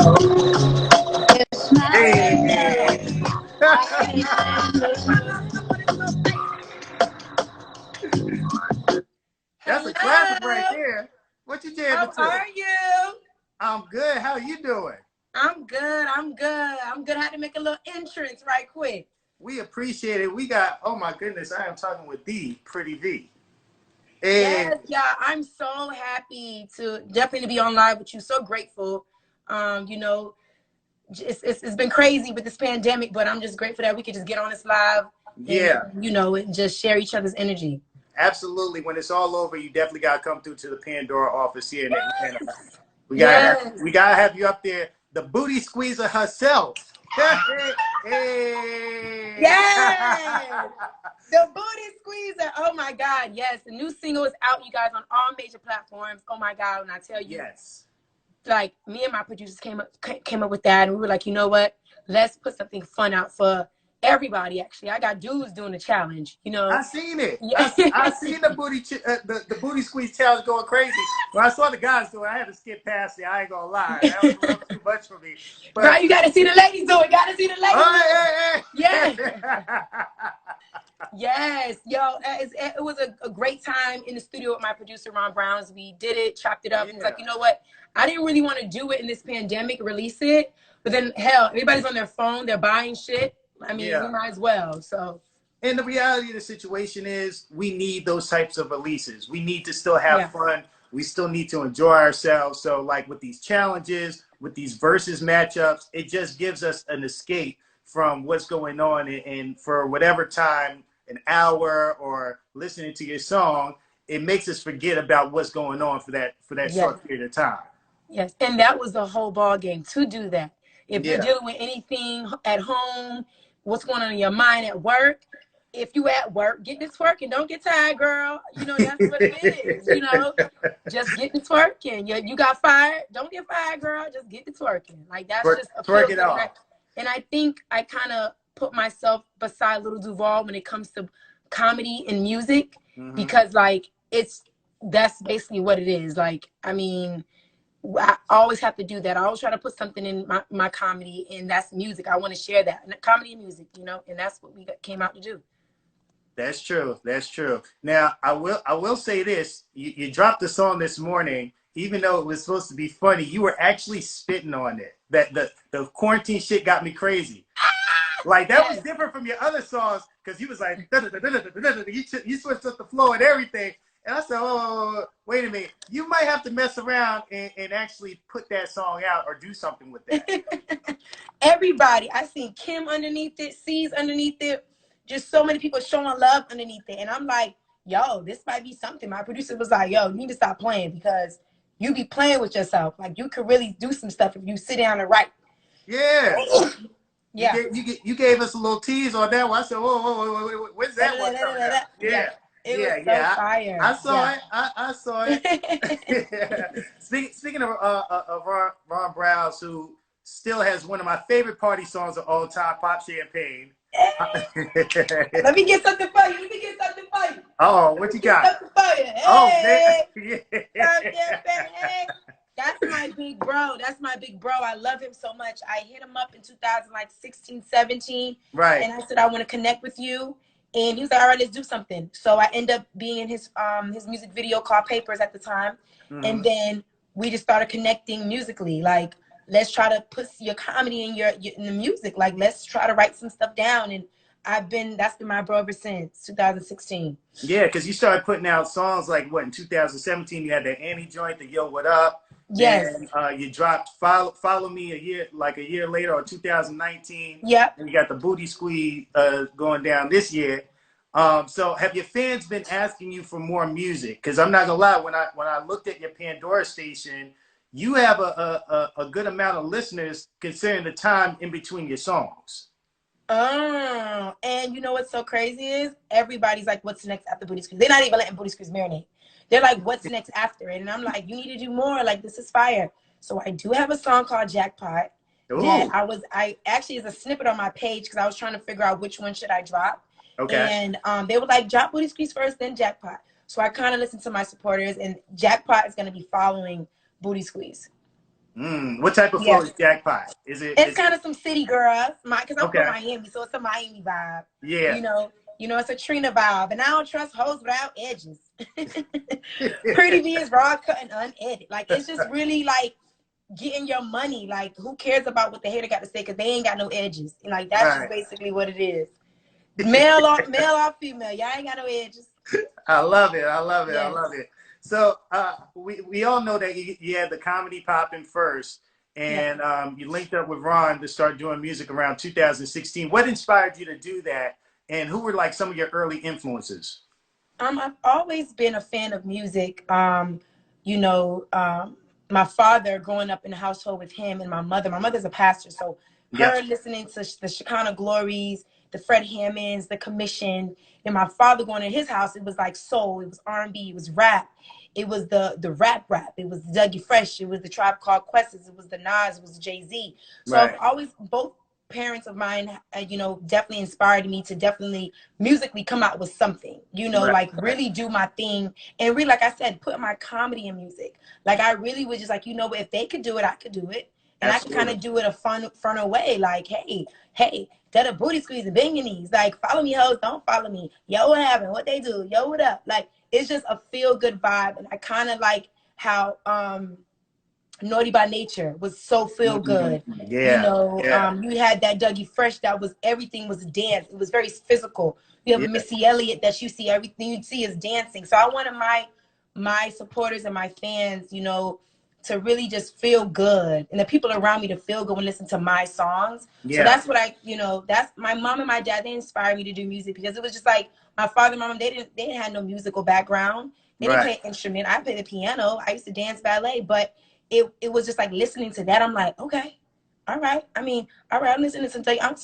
Hey. That's a classic right Hello. there. What you jamming How to? are you? I'm good. How you doing? I'm good. I'm good. I'm good. I had to make a little entrance right quick. We appreciate it. We got, oh my goodness, I am talking with the Pretty Vee. Hey. Yes, yeah. I'm so happy to definitely be on live with you. So grateful. You know, it's been crazy with this pandemic, but I'm just grateful that we could just get on this live and Yeah, and just share each other's energy. absolutely. When it's all over, you definitely gotta come through to the Pandora office here in Atlanta. Yes. We gotta have Yes. we gotta have you up there, the booty squeezer herself. Hey. Yes. The booty squeezer. Oh my God. Yes. The new single is out, you guys, on all major platforms. Oh my God. When I tell you, Yes. like me and my producers came up with that, and we were like, you know what? Let's put something fun out for everybody. Actually, I got dudes doing the challenge. I seen it. Yeah. I seen the the booty squeeze challenge going crazy. When I saw the guys do it, I had to skip past it. I ain't gonna lie, that was a little too much for me. But Right, you got to see the ladies do it. Got to see the ladies do it. oh, Yeah. hey. Yes, yo, it was a great time in the studio with my producer Ron Browns. We did it, chopped it up, and was Yeah, like, you know what? I didn't really want to do it in this pandemic, release it, but then hell, everybody's on their phone, they're buying shit. I mean, we yeah. might as well. So And the reality of the situation is we need those types of releases. We need to still have yeah, fun. We still need to enjoy ourselves. So like with these challenges, with these versus matchups, it just gives us an escape from what's going on. And for whatever time, an hour or listening to your song, it makes us forget about what's going on for that yes, short period of time. yes, and that was the whole ball game to do that. If you're Yeah. dealing with anything at home, what's going on in your mind at work, if you at work, get this work and don't get tired, girl. You know, that's what it is. You know, just get to twerking. You got fired, don't get fired, girl. Just get to twerking. Like that's just a Twerk feel it good. off. And I think I kind of put myself beside Little Duval when it comes to comedy and music, Mm-hmm. because like that's basically what it is. Like, I mean, I always have to do that. I always try to put something in my comedy, and that's music. I want to share that, and comedy and music, and that's what we came out to do. That's true. That's true. Now, I will say this. You dropped the song this morning, even though it was supposed to be funny, you were actually spitting on it. That the quarantine shit got me crazy. Like that was Yes. different from your other songs because you was like you switched up the flow and everything. And I said, oh, wait a minute. You might have to mess around and actually put that song out or do something with that. Everybody, I seen Kim underneath it, C's underneath it, just so many people showing love underneath it, and I'm like, yo, this might be something. My producer was like, yo, you need to stop playing because you be playing with yourself. Like you could really do some stuff if you sit down and write. Yeah. Yeah. You gave us a little tease on that one. I said, whoa, when's that one coming out? Yeah. Yeah, It was so fire. I saw Yeah. it. I saw it. Speaking of Ron Browns, who still has one of my favorite party songs of all time, "Pop Champagne." Let me get something for you. Let me get something for you. Oh, what you got? Something for you. Oh, man. Hey. Yeah. Hey. That's my big bro. That's my big bro. I love him so much. I hit him up in 2016, 17, Right. and I said I want to connect with you. And he was like, "All right, let's do something." So I end up being in his music video called Papers at the time, and Mm-hmm. then we just started connecting musically. Like, let's try to put your comedy in in the music. Like, let's try to write some stuff down. And that's been my bro ever since 2016. Yeah, because you started putting out songs like what in 2017 you had the Annie joint, the Yo What Up. Yes. Then you dropped Follow Me a year later, or 2019. Yep. And you got the Booty Squeeze going down this year. So have your fans been asking you for more music? Because I'm not gonna lie, when I looked at your Pandora station, you have a good amount of listeners considering the time in between your songs. Oh, and you know what's so crazy is everybody's like, "What's next after Booty Squeeze?" They're not even letting Booty Squeeze marinate. They're like, "What's next after it?" And I'm like, "You need to do more. Like, this is fire." So I do have a song called Jackpot that Ooh, I actually is a snippet on my page because I was trying to figure out which one should I drop. okay. And they were like, "Drop Booty Squeeze first, then Jackpot." So I kind of listened to my supporters, and Jackpot is going to be following Booty Squeeze. What type of flow Yeah. is Jackpot? Is it? It's Is it? kind of some city girls, because I'm from Okay. Miami, so it's a Miami vibe. Yeah. It's a Trina vibe, and I don't trust hoes without edges. Pretty Vee is raw cut and unedited. Like it's just really like getting your money. Like who cares about what the hater got to say because they ain't got no edges. And like that's just Right. basically what it is. Male or female, y'all ain't got no edges. I love it. I love it. I Yes. love it. So we all know that you had the comedy popping first, Yeah. and you linked up with Ron to start doing music around 2016. What inspired you to do that, and who were like some of your early influences? I've always been a fan of music. You know, my father growing up in the household with him and my mother. My mother's a pastor, so Yep. her listening to the Shekinah Glories, the Fred Hammonds, the Commission, and my father going in his house, it was like soul, it was R&B, it was rap, it was the rap, it was Dougie Fresh, it was the Tribe Called Quest, it was the Nas, it was the Jay-Z. So I've Right. always both parents of mine, definitely inspired me to definitely musically come out with something, Right. like Right. really do my thing and really, like I said, put my comedy in music. Like I really was just like, if they could do it, I could do it. And I could kind Absolutely. of do it a fun way. Like, hey, that a booty squeeze and banging these. Like, follow me, hoes, don't follow me. Yo, what happened? What they do? Yo, what up? Like, it's just a feel good vibe. And I kind of like how Naughty by Nature was so feel good. Yeah. Yeah. You had that Dougie Fresh that was everything was dance. It was very physical. You have Yeah. Missy Elliott that you see everything you see is dancing. So I wanted my supporters and my fans, to really just feel good and the people around me to feel good when listen to my songs. So Yeah. that's what that's my mom and my dad, they inspired me to do music because it was just like my father and mom, they didn't have no musical background. They didn't Right. play an instrument. I played the piano. I used to dance ballet, but it was just like listening to that. I'm like, okay, all right. I mean, all right, I'm listening to some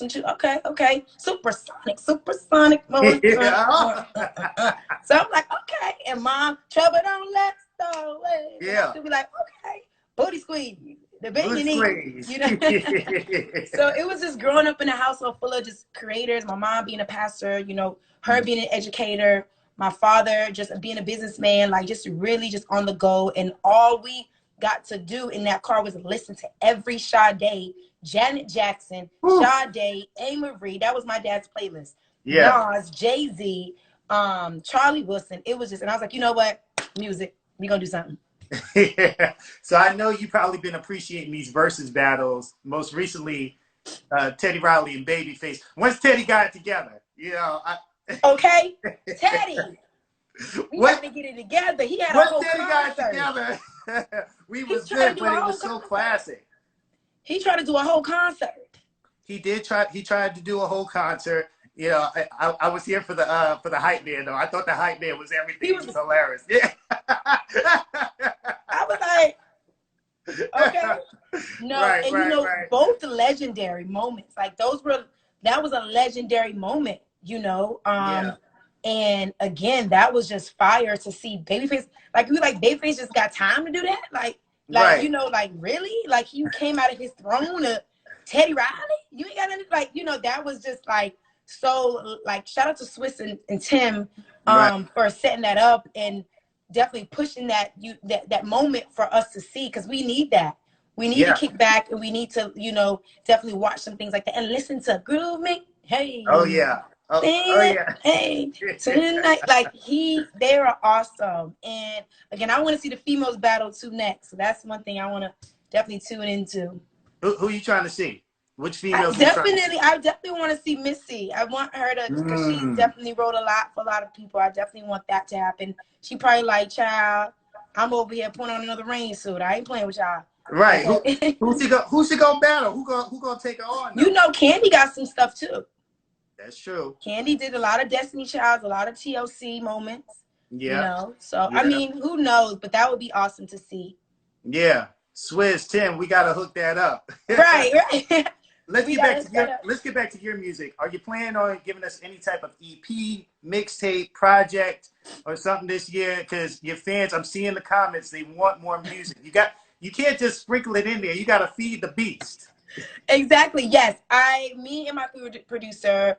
too. Okay. Supersonic. Yeah. So I'm like, okay. And mom, trouble don't let go away. And I Yeah. still be like, okay, booty squeeze, the bend Good your squeeze. knees. So it was just growing up in a household full of just creators. My mom being a pastor, her being an educator, my father just being a businessman, like just really just on the go. And all we got to do in that car was listen to every Sade, Janet Jackson, Whew. Sade, A. Marie. That was my dad's playlist. Yeah. Nas, Jay-Z, Charlie Wilson. It was just, and I was like, you know what? Music. We gonna do something. Yeah. So I know you've probably been appreciating these versus battles. Most recently, Teddy Riley and Babyface. Once Teddy got it together, Okay, Teddy. We what got to get it together. He had a once whole Teddy got it concert. together, we He was tried to good, do but a it whole was so concert. classic. He tried to do a whole concert. He did try. He tried to do a whole concert. I was here for the hype man though. I thought the hype man was everything. He was hilarious. Yeah. I was like, okay. No, Right, and right. both the legendary moments. Like that was a legendary moment, Yeah. And again, that was just fire to see Babyface. Like Babyface just got time to do that. Right. Like really? Like you came out of his throne to Teddy Riley? You ain't got anything that was just like so like shout out to Swiss and Tim Right. for setting that up and definitely pushing that moment for us to see because we need that. We need to Yeah. kick back and we need to, definitely watch some things like that and listen to Groove Me. Hey. Oh yeah. Oh yeah. Hey. Tonight. Like they are awesome. And again, I want to see the females battle too next. So that's one thing I want to definitely tune into. Who are you trying to see? Which I females are you trying to see? definitely want to see Missy. I want her to, because she Mm. definitely wrote a lot for a lot of people. I definitely want that to happen. She probably like, child, I'm over here putting on another rain suit. I ain't playing with y'all. Right. Okay. Who she gonna battle? Who gonna take her on though? Candy got some stuff too. That's true. Candy did a lot of Destiny Childs, a lot of TLC moments. Yeah. So Yeah. I mean, who knows? But that would be awesome to see. Yeah. Swizz, Tim, we gotta hook that up. Right. Let's get back to your music. Are you planning on giving us any type of EP, mixtape, project, or something this year? Because your fans, I'm seeing the comments, they want more music. You can't just sprinkle it in there. You gotta feed the beast. Exactly. Yes. Me and my producer,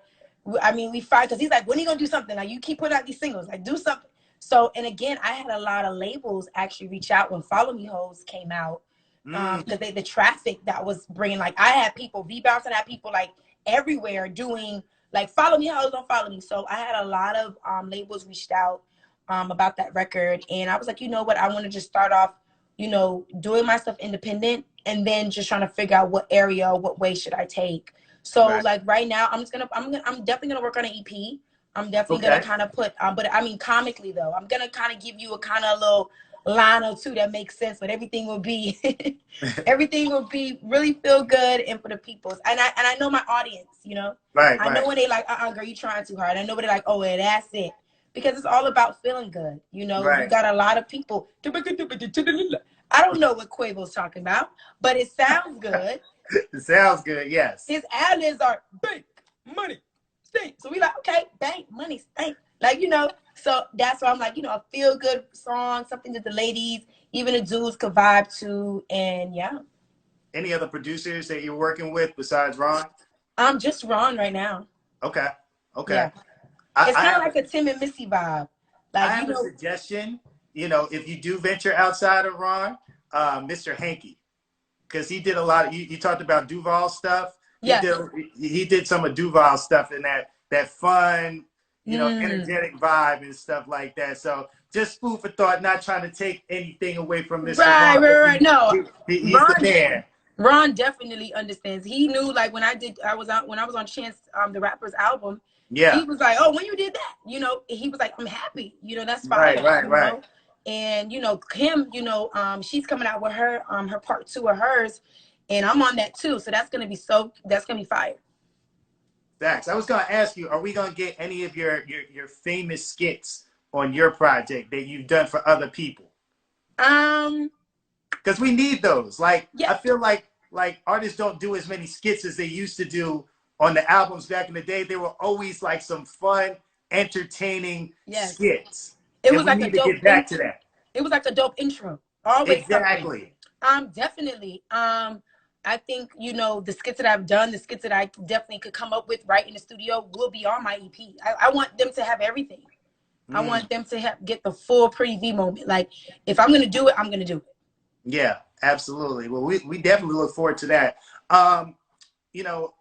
I mean, we fight because he's like, when are you gonna do something? Like, you keep putting out these singles, like, do something. So, and again, I had a lot of labels actually reach out when Follow Me Hoes came out Mm. because the traffic that was bringing, like, I had people V-bouncing, I had people like everywhere doing like follow me, how don't follow me. So I had a lot of labels reached out about that record, and I was like, you know what, I want to just start off, you know, doing my stuff independent, and then just trying to figure out what area, what way should I take. So Right. like right now, I'm definitely gonna work on an EP. I'm definitely gonna Okay. kind of put, but I mean, comically though, I'm gonna kind of give you a kind of little line or two that makes sense, but everything will be, everything will be really feel good and for the peoples. And I know my audience, you know, Right. I know Right. when they like, girl, you trying too hard. I know when they like, oh, yeah, that's it, because it's all about feeling good. You know, you Right. got a lot of people. I don't know what Quavo's talking about, but it sounds good. It sounds good. Yes. His ad-libs are bank, money, stink. So we like, okay, bank, money, stink. Like, you know, so that's why I'm like, you know, a feel-good song, something that the ladies, even the dudes could vibe to. And yeah. Any other producers that you're working with besides Ron? I'm just Ron right now. Okay. Okay. Yeah. It's I kind of have like a Tim and Missy vibe. I Like, you have a know, suggestion. You know, if you do venture outside of Ron, Mr. Hankey, because he did a lot of. You talked about Duval stuff. yes. He did some of Duval stuff in that fun, you know, Mm. energetic vibe and stuff like that. So just food for thought. Not trying to take anything away from Mr. Right, Ron, right, but right. No, he's the Ron, man. Ron definitely understands. He knew, like, when I was out, when I was on Chance, the Rapper's album, he Yeah. was like, oh, when you did that, you know, he was like, I'm happy, you know, that's Right. fire, Right. you Right. know. And you know, Kim, you know, she's coming out with her part two of hers, and I'm on that too. So that's gonna be fire. Facts. I was gonna ask you, are we gonna get any of your famous skits on your project that you've done for other people? Um, Because we need those. Like yeah, I feel like artists don't do as many skits as they used to do on the albums back in the day. They were always like some fun, entertaining yes. skits, It and was we like a need to dope get back to intro. that. It was like a dope intro. Always something. Exactly. Definitely. I think, you know, the skits that I've done, the skits that I definitely could come up with right in the studio will be on my EP. I want them to have everything. I Mm, want them to get the full Pretty V moment. Like, if I'm gonna do it, I'm gonna do it. yeah, absolutely. Well, we definitely look forward to that. You know,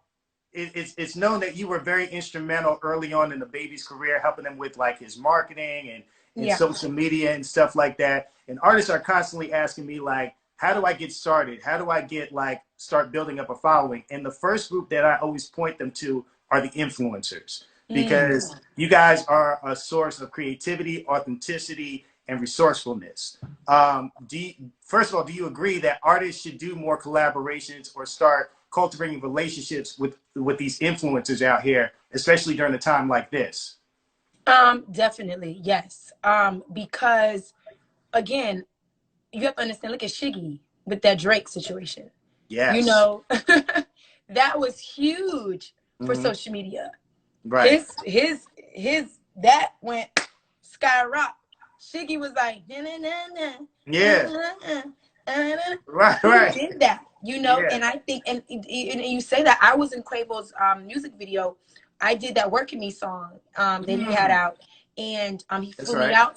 it's known that you were very instrumental early on in the baby's career, helping him with like his marketing and Yeah. social media and stuff like that. And artists are constantly asking me like, how do I get started? How do I get like start building up a following? And the first group that I always point them to are the influencers Mm. because you guys are a source of creativity, authenticity, and resourcefulness. First of all, do you agree that artists should do more collaborations or start cultivating relationships with these influencers out here, especially during a time like this? Definitely, yes. Because again, you have to understand, look at Shiggy with that Drake situation. You Yes. know, that was huge for Mm-hmm. social media. Right. His that went skyrocket. Shiggy was like, na, na, na, na, Yeah. na, na, na, na. Right. He Right. did that, you know. Yeah. And I think, and you say that I was in Quavo's music video. I did that "Work Me" song that he had Mm. out, and he That's flew me right. out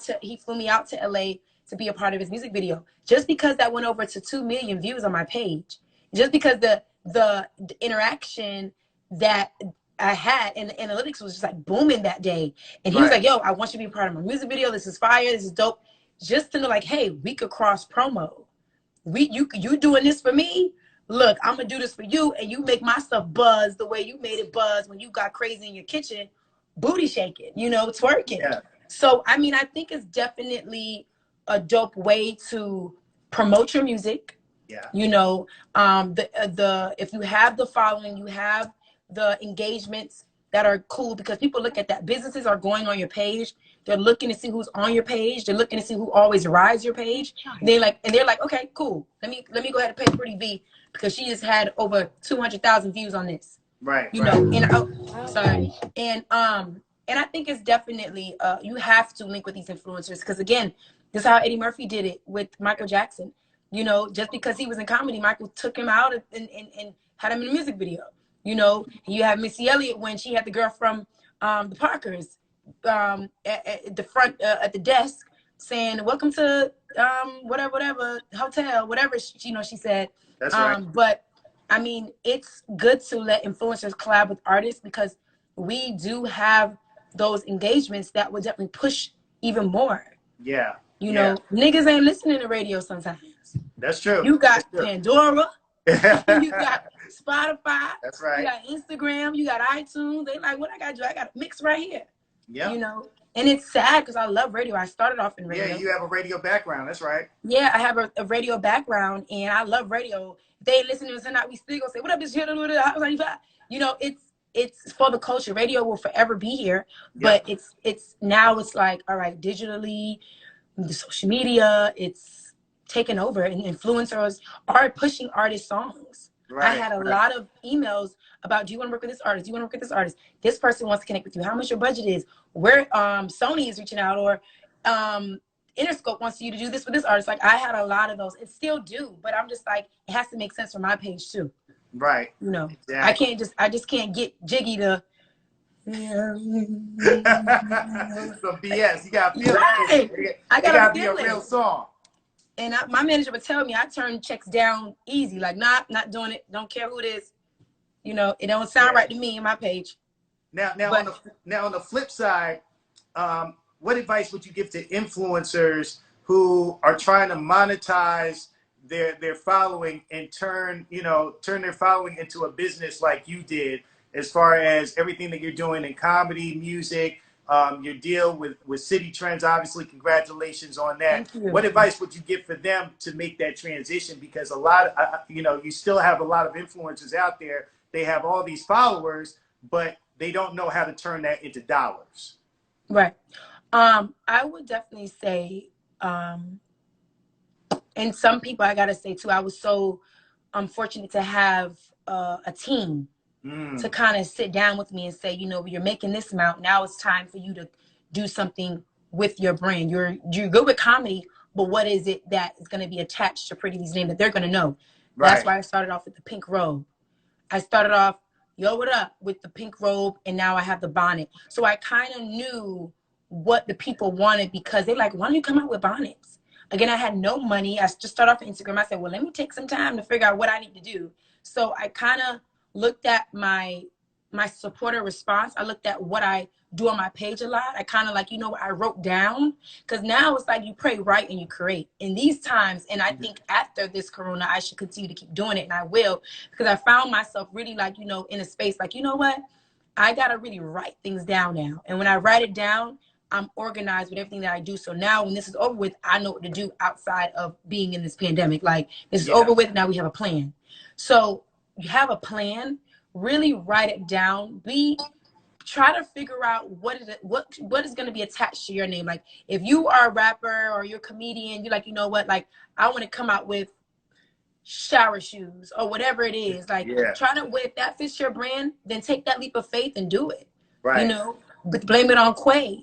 to LA to be a part of his music video. Just because that went over to 2 million views on my page, just because the interaction that I had and the analytics was just like booming that day. And he was Right. like, yo, I want you to be a part of my music video. This is fire. This is dope. Just to know, like, hey, we could cross promo. You doing this for me? Look, I'm gonna do this for you, and you make my stuff buzz the way you made it buzz when you got crazy in your kitchen, booty shaking, you know, twerking. Yeah. So I mean, I think it's definitely a dope way to promote your music. Yeah. You know, the if you have the following, you have the engagements that are cool, because people look at that. Businesses are going on your page. They're looking to see who's on your page. They're looking to see who always rides your page. They're like, okay, cool. Let me go ahead and pay Pretty V because she just had over 200,000 views on this. Right. You Right. know, and sorry, and I think it's definitely you have to link with these influencers, because again, this is how Eddie Murphy did it with Michael Jackson. You know, just because he was in comedy, Michael took him out and had him in a music video. You know, you have Missy Elliott when she had the girl from the Parkers at the front at the desk saying, welcome to whatever hotel, whatever she said. That's right. But I mean, it's good to let influencers collab with artists because we do have those engagements that would definitely push even more. Yeah. You Yeah. know, niggas ain't listening to radio sometimes. That's true. You got That's true. Pandora, you got Spotify, That's right. you got Instagram, you got iTunes. They like, what I got to do? I got to mix right here. Yeah. You know, and it's sad because I love radio. I started off in radio. Yeah, you have a radio background. That's right. Yeah, I have a radio background, and I love radio. If they listen to us tonight, we still gonna say, "What up, this here?" You know, it's for the culture. Radio will forever be here, but it's now it's like, all right, digitally, the social media, it's taken over, and influencers are pushing artist songs. Right, I had a lot of emails about, do you want to work with this artist? Do you want to work with this artist? This person wants to connect with you. How much your budget is? Where Sony is reaching out, or Interscope wants you to do this with this artist. Like, I had a lot of those. It still do, but I'm just like, it has to make sense for my page too. Right. You know, exactly. I just can't get jiggy to some BS. You gotta feel right. it. I gotta be a real song. And my manager would tell me I turn checks down easy. Like, not doing it. Don't care who it is. You know, it don't sound right to me in my page. Now on the flip side, what advice would you give to influencers who are trying to monetize their following and turn their following into a business like you did, as far as everything that you're doing in comedy, music, your deal with Citi Trends, obviously, congratulations on that. Thank you. What advice would you give for them to make that transition? Because a lot, you still have a lot of influencers out there. They have all these followers, but they don't know how to turn that into dollars. Right. I would definitely say, and some people, I gotta say too, I was so fortunate to have a team to kind of sit down with me and say, you're making this amount. Now it's time for you to do something with your brand. You're good with comedy, but what is it that is going to be attached to Pretty Vee's name that they're going to know? Right. That's why I started off with the pink robe. I started off, yo, what up, with the pink robe, and now I have the bonnet. So I kind of knew what the people wanted, because they're like, why don't you come out with bonnets? Again, I had no money. I just started off on Instagram. I said, well, let me take some time to figure out what I need to do. So I kind of looked at my supporter response. I looked at what I do on my page a lot. I kind of like, I wrote down, because now it's like you pray, write, and you create. In these times, and I think after this corona, I should continue to keep doing it, and I will, because I found myself really like, in a space like, what? I got to really write things down now. And when I write it down, I'm organized with everything that I do. So now when this is over with, I know what to do outside of being in this pandemic. Like, this is over with, now we have a plan. So you have a plan, really write it down. Try to figure out what is going to be attached to your name. Like, if you are a rapper or you're a comedian, you're like, like, I want to come out with shower shoes or whatever it is. Like, try to, if that fits your brand, then take that leap of faith and do it. Right. But blame it on Quay.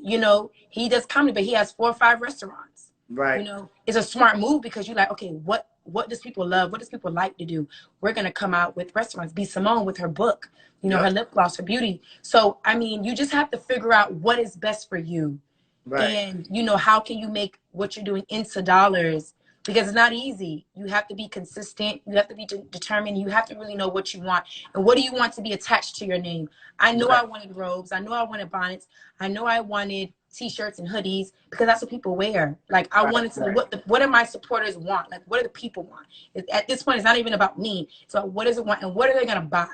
He does comedy, but he has 4 or 5 restaurants. Right. It's a smart move, because you're like, okay, what does people love? What does people like to do? We're going to come out with restaurants. B. Simone with her book, her lip gloss, her beauty. So, I mean, you just have to figure out what is best for you. Right. And, how can you make what you're doing into dollars? Because it's not easy. You have to be consistent. You have to be determined. You have to really know what you want. And what do you want to be attached to your name? I know I wanted robes. I know I wanted bonnets. I know I wanted T-shirts and hoodies, because that's what people wear. Like, I wanted to know what do my supporters want? Like, what do the people want? At this point, it's not even about me. So what does it want, and what are they going to buy?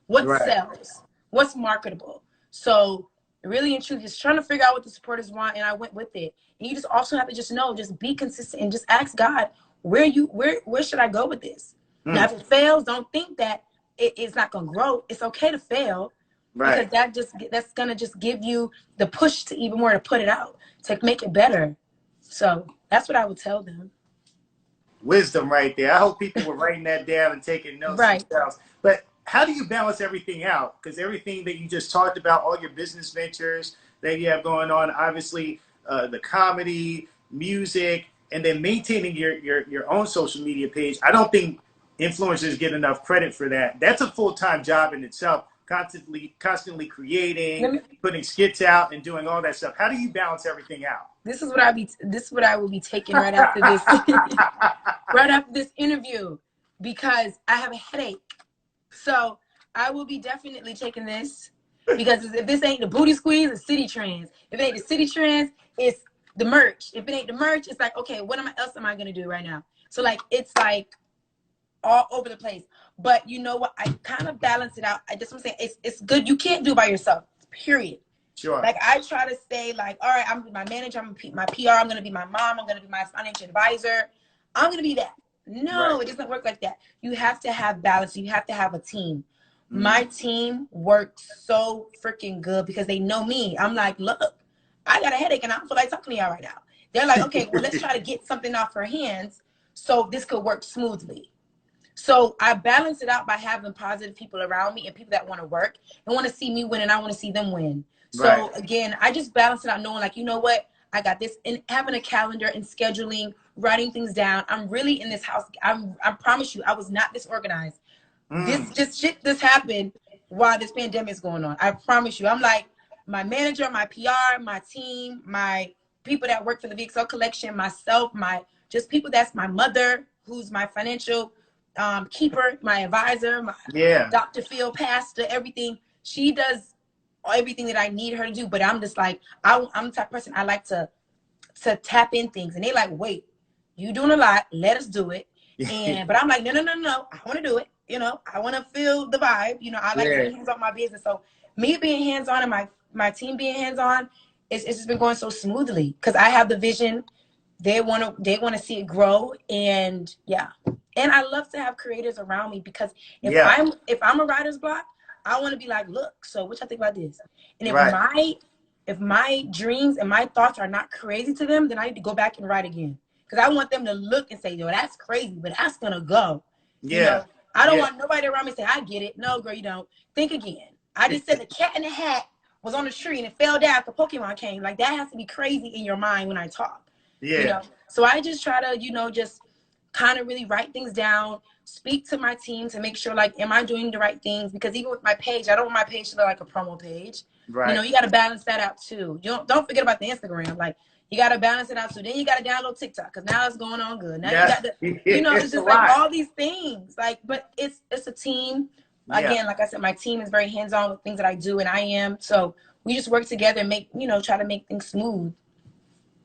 What sells? What's marketable? So really and truly, just trying to figure out what the supporters want, and I went with it. And you just also have to just be consistent and just ask God, where should I go with this? Now, if it fails, don't think that it's not going to grow. It's okay to fail. Right. Because that's gonna just give you the push to even more to put it out, to make it better. So that's what I would tell them. Wisdom right there. I hope people were writing that down and taking notes themselves. But how do you balance everything out? Because everything that you just talked about, all your business ventures that you have going on, obviously the comedy, music, and then maintaining your own social media page. I don't think influencers get enough credit for that. That's a full-time job in itself, constantly creating, putting skits out, and doing all that stuff. How do you balance everything out? This is what I will be taking right after this, right after this interview, because I have a headache. So I will be definitely taking this, because if this ain't the booty squeeze, it's Citi Trends. If it ain't the Citi Trends, it's the merch. If it ain't the merch, it's like, okay, what else am I gonna do right now? So like, it's like all over the place. But you know what? I kind of balance it out. I just want to say it's good. You can't do it by yourself. Period. Sure. Like I try to stay like, all right, I'm my manager, I'm my PR, I'm gonna be my mom, I'm gonna be my financial advisor. I'm gonna be that. No, It doesn't work like that. You have to have balance. You have to have a team. My team works so freaking good because they know me. I'm like, look, I got a headache and I don't feel like talking to y'all right now. They're like, okay, well, let's try to get something off her hands so this could work smoothly. So I balance it out by having positive people around me and people that want to work and want to see me win, and I want to see them win. So again, I just balance it out knowing like, you know what? I got this, and having a calendar and scheduling, writing things down. I'm really in this house. I promise you, I was not this organized. This happened while this pandemic is going on. I promise you. I'm like, my manager, my PR, my team, my people that work for the VXL collection, myself, just people that's my mother, who's my financial keeper, my advisor, my Dr. Phil, pastor, everything. She does everything that I need her to do. But I'm just like, I'm the type of person, I like to tap in things. And they like, wait, you doing a lot. Let us do it. But I'm like, no. I want to do it. You know, I want to feel the vibe. You know, I like to be hands on my business. So me being hands on and my team being hands on, it's just been going so smoothly because I have the vision. They want to see it grow, and and I love to have creators around me because if I'm a writer's block, I want to be like, look, so what y'all think about this? And if my dreams and my thoughts are not crazy to them, then I need to go back and write again because I want them to look and say, yo, that's crazy, but that's gonna go. You know? I don't want nobody around me to say, I get it. No, girl, you don't. Think again. I just said the cat in the hat was on the tree and it fell down after Pokemon came. Like that has to be crazy in your mind when I talk. You know? So I just try to, just kind of really write things down, speak to my team to make sure, like, am I doing the right things? Because even with my page, I don't want my page to look like a promo page. You know, you got to balance that out too. Don't forget about the Instagram. Like, you got to balance it out too. Then you got to download TikTok because now it's going on good. Now you got to, it's just like all these things. Like, but it's a team. Again, like I said, my team is very hands-on with things that I do, and I am. So we just work together and make, try to make things smooth.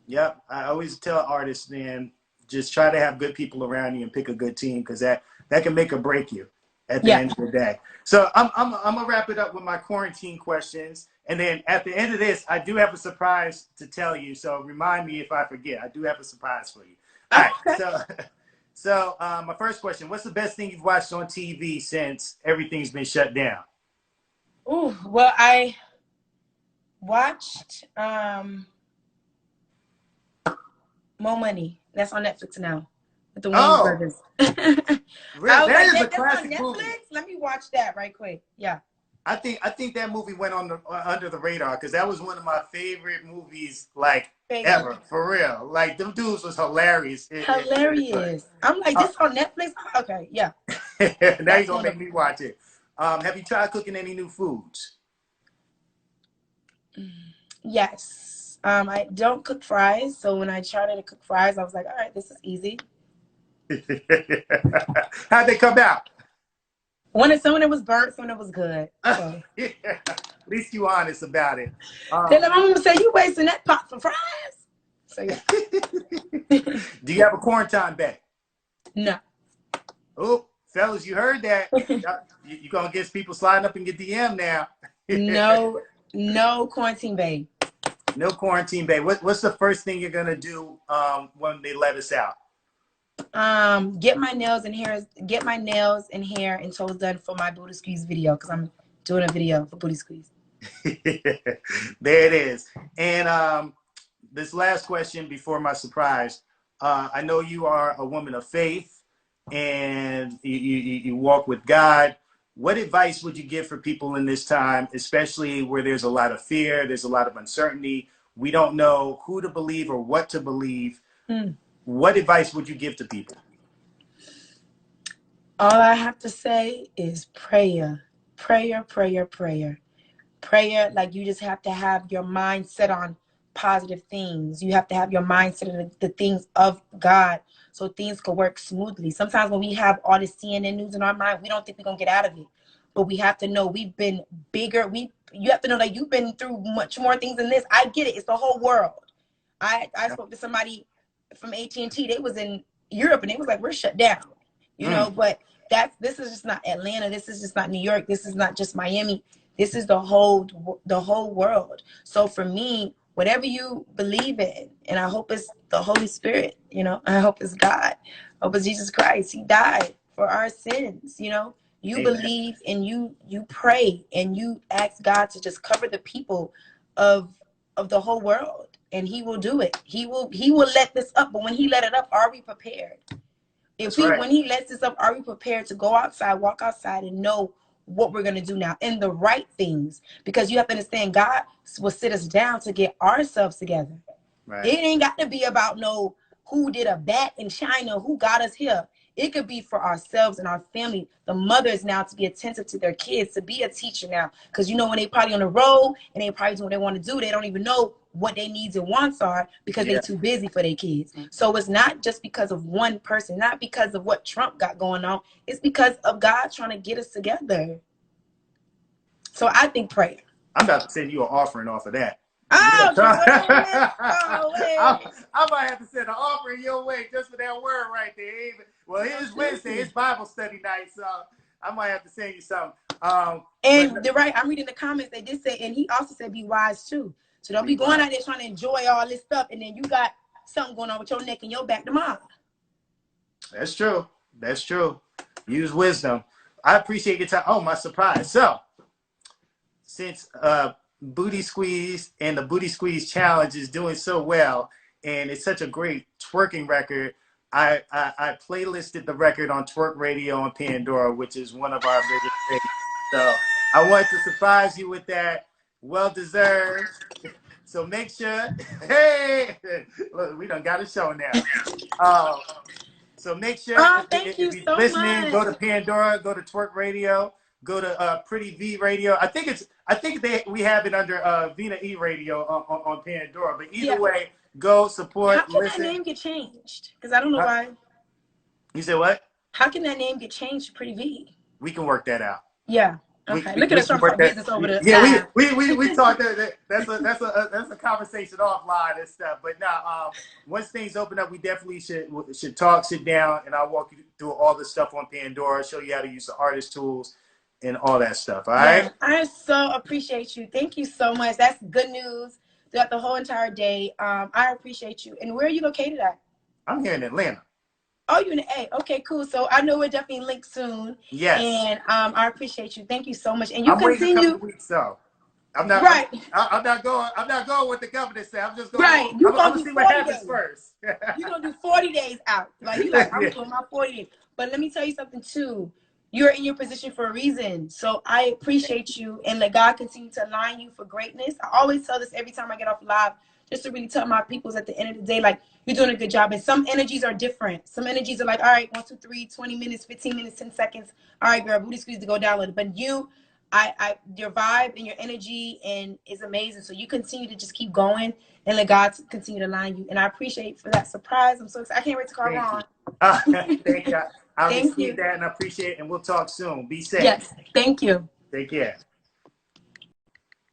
Yep. I always tell artists, man, just try to have good people around you and pick a good team because that can make or break you at the end of the day. So I'm gonna wrap it up with my quarantine questions, and then at the end of this, I do have a surprise to tell you. So remind me if I forget. I do have a surprise for you. All right. So my first question: what's the best thing you've watched on TV since everything's been shut down? Oh, well, I watched More Money. That's on Netflix now with the Wayans brothers. Really? That is a classic movie. Let me watch that right quick. Yeah. I think that movie went on under the radar because that was one of my favorite movies, like ever, for real. Like them dudes was hilarious. Hilarious. I'm like, this on Netflix? Okay, yeah. Now you're gonna make me watch it. Have you tried cooking any new foods? Yes. I don't cook fries, so when I tried to cook fries, I was like, all right, this is easy. How'd they come out? Some of it was burnt, some of it was good. So. At least you honest about it. Then my mom would say, you wasting that pot for fries? So yeah. Do you have a quarantine bag? No. Oh, fellas, you heard that. You're going to get people sliding up in your DM now. No quarantine babe. No quarantine babe. What's the first thing you're going to do when they let us out? Get my nails and hair and toes done for my booty squeeze video because I'm doing a video for booty squeeze. There it is. And this last question before my surprise. I know you are a woman of faith and you walk with God. What advice would you give for people in this time, especially where there's a lot of fear, there's a lot of uncertainty, we don't know who to believe or what to believe? What advice would you give to people? All I have to say is prayer. prayer, prayer, prayer. Prayer, like you just have to have your mind set on positive things. You have to have your mind set on the things of God so things can work smoothly. Sometimes when we have all the CNN news in our mind, we don't think we're gonna get out of it. But we have to know we've been bigger. You have to know that you've been through much more things than this. I get it. It's the whole world. I spoke to somebody from AT&T. They was in Europe and they was like, we're shut down, you know, but this is just not Atlanta. This is just not New York. This is not just Miami. This is the whole world. So for me, whatever you believe in, and I hope it's the Holy Spirit, you know, I hope it's God. I hope it's Jesus Christ. He died for our sins, you know. You Amen. believe and you pray and you ask God to just cover the people of the whole world, and he will do it. He will let this up, but when he let it up, are we prepared? When he lets this up, are we prepared to go outside, walk outside, and know what we're going to do now and the right things? Because you have to understand, God will sit us down to get ourselves together. Right. It ain't got to be about no who did a bat in China, who got us here. It could be for ourselves and our family, the mothers now, to be attentive to their kids, to be a teacher now. Because, you know, when they probably on the road and they probably doing what they want to do, they don't even know what their needs and wants are because they're too busy for their kids. So it's not just because of one person, not because of what Trump got going on. It's because of God trying to get us together. So I think prayer. I'm about to send you an offering off of that. Oh, I might have to send an offering your way just for that word right there. Well, it is Wednesday. It's Bible study night, so I might have to send you something. And I'm reading the comments. They did say, and he also said, be wise too. So don't be going out there trying to enjoy all this stuff, and then you got something going on with your neck and your back tomorrow. That's true. That's true. Use wisdom. I appreciate your time. Oh, my surprise. So, since Booty Squeeze and the Booty Squeeze Challenge is doing so well, and it's such a great twerking record, I playlisted the record on Twerk Radio on Pandora, which is one of our biggest things. So I wanted to surprise you with that. Well deserved. So make sure, hey, look, we done got a show now. So make sure if you're listening, go to Pandora, go to Twerk Radio, go to Pretty Vee Radio. I think we have it under Vina E Radio on Pandora. But either way, go support. How can that name get changed? Because I don't know why. You said what? How can that name get changed to Pretty Vee? We can work that out. Yeah. Okay. Look at us talking business over there. Yeah, we talked. That's a conversation offline and stuff. But now, once things open up, we definitely should talk, sit down, and I'll walk you through all the stuff on Pandora, show you how to use the artist tools and all that stuff. All right. I so appreciate you. Thank you so much. That's good news throughout the whole entire day. I appreciate you. And where are you located at? I'm here in Atlanta. Oh, you're in the A. Okay, cool. So I know we're definitely linked soon. Yes. And I appreciate you. Thank you so much. And you continue. Waiting a couple weeks, so I'm not right. I'm not going with the governor said. I'm just going. Right. I'm gonna see what happens first. You're gonna do 40 days out. Like you like, I'm doing my 40 days. But let me tell you something too. You're in your position for a reason. So I appreciate you, and let God continue to align you for greatness. I always tell this every time I get off live, just to really tell my peoples at the end of the day, like, you're doing a good job. And some energies are different. Some energies are like, all right, 1, 2, 3, 20 minutes, 15 minutes, 10 seconds. All right, girl, booty squeeze to go down a little. But your vibe and your energy is amazing. So you continue to just keep going and let God continue to align you. And I appreciate for that surprise. I'm so excited. I can't wait to call Ron. Thank you. I receive that and I appreciate it. And we'll talk soon. Be safe. Yes. Thank you. Take care.